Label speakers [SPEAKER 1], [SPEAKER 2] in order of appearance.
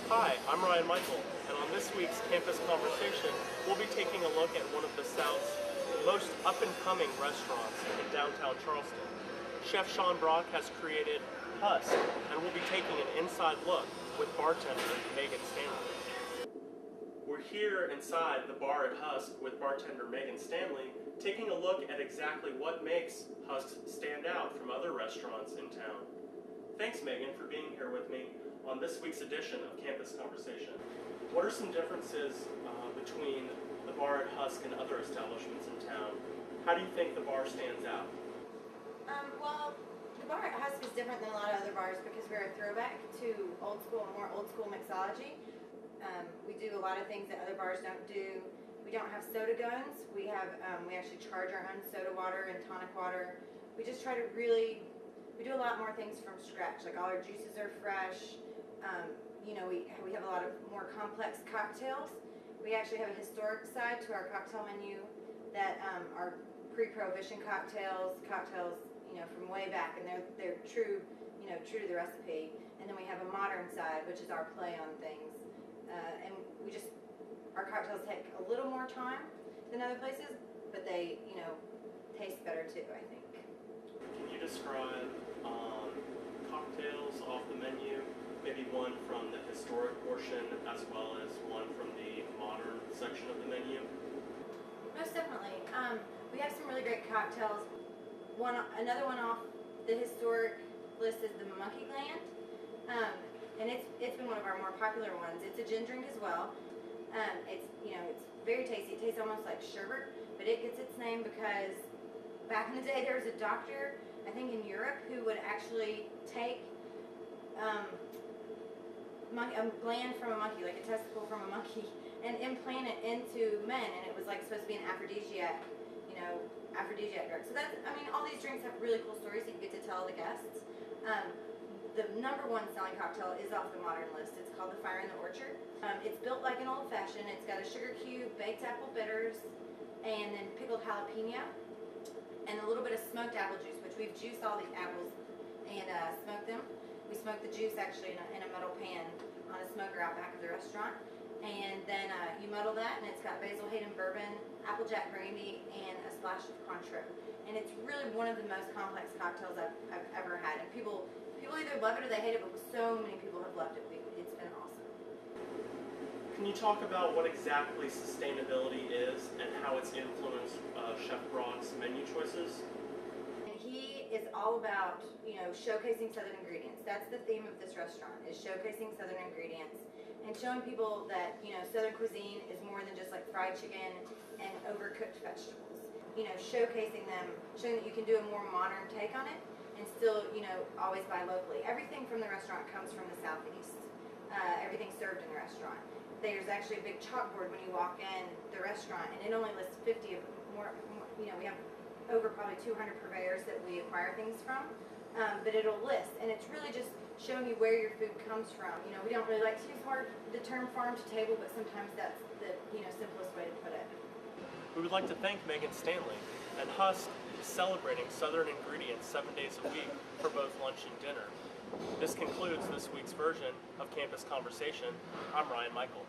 [SPEAKER 1] Hi, I'm Ryan Michael, and on this week's Campus Conversation, we'll be taking a look at one of the South's most up-and-coming restaurants in downtown Charleston. Chef Sean Brock has created Husk, and we'll be taking an inside look with bartender Megan Stanley. We're here inside the bar at Husk with bartender Megan Stanley, taking a look at exactly what makes Husk stand out from other restaurants in town. Thanks, Megan, for being here with me on this week's edition of Campus Conversation. What are some differences between the bar at Husk and other establishments in town? How do you think the bar stands out?
[SPEAKER 2] Well, the bar at Husk is different than a lot of other bars because we're a throwback to more old school mixology. We do a lot of things that other bars don't do. We don't have soda guns. We actually charge our own soda water and tonic water. We just try to we do a lot more things from scratch. Like all our juices are fresh. We have a lot of more complex cocktails. We actually have a historic side to our cocktail menu that are pre-prohibition cocktails from way back, and they're true to the recipe. And then we have a modern side, which is our play on things. And our cocktails take a little more time than other places, but they taste better too, I think.
[SPEAKER 1] Can you describe cocktails off the menu? Maybe one from the historic portion as well as one from the modern section of the menu?
[SPEAKER 2] Most definitely. We have some really great cocktails. Another one off the historic list is the Monkey Gland, and it's been one of our more popular ones. It's a gin drink as well. It's very tasty. It tastes almost like sherbet, but it gets its name because back in the day there was a doctor, I think in Europe, who would actually take a gland from a monkey, like a testicle from a monkey, and implant it into men, and it was like supposed to be an aphrodisiac drug. So all these drinks have really cool stories that you get to tell the guests. The number one selling cocktail is off the modern list. It's called the Fire in the Orchard. It's built like an old fashioned. It's got a sugar cube, baked apple bitters, and then pickled jalapeno, and a little bit of smoked apple juice, which we've juiced all the apples and smoked them. We smoke the juice actually in a metal pan on a smoker out back of the restaurant. And then you muddle that, and it's got Basil Hayden bourbon, Applejack brandy, and a splash of Cointreau. And it's really one of the most complex cocktails I've ever had. And people either love it or they hate it, but so many people have loved it. It's been awesome.
[SPEAKER 1] Can you talk about what exactly sustainability is and how it's influenced Chef Brock's menu choices?
[SPEAKER 2] He is all about showcasing Southern ingredients. That's the theme of this restaurant, is showcasing Southern ingredients and showing people that Southern cuisine is more than just like fried chicken and overcooked vegetables. Showcasing them, showing that you can do a more modern take on it and still always buy locally. Everything from the restaurant comes from the Southeast. Everything's served in the restaurant. There's actually a big chalkboard when you walk in the restaurant, and it only lists 50 of more. We have over probably 200 purveyors that we acquire things from, but it'll list, and it's really just showing you where your food comes from. We don't really like to use the term farm to table, but sometimes that's the simplest way to put it.
[SPEAKER 1] We would like to thank Megan Stanley, and Husk is celebrating Southern ingredients 7 days a week for both lunch and dinner. This concludes this week's version of Campus Conversation. I'm Ryan Michael.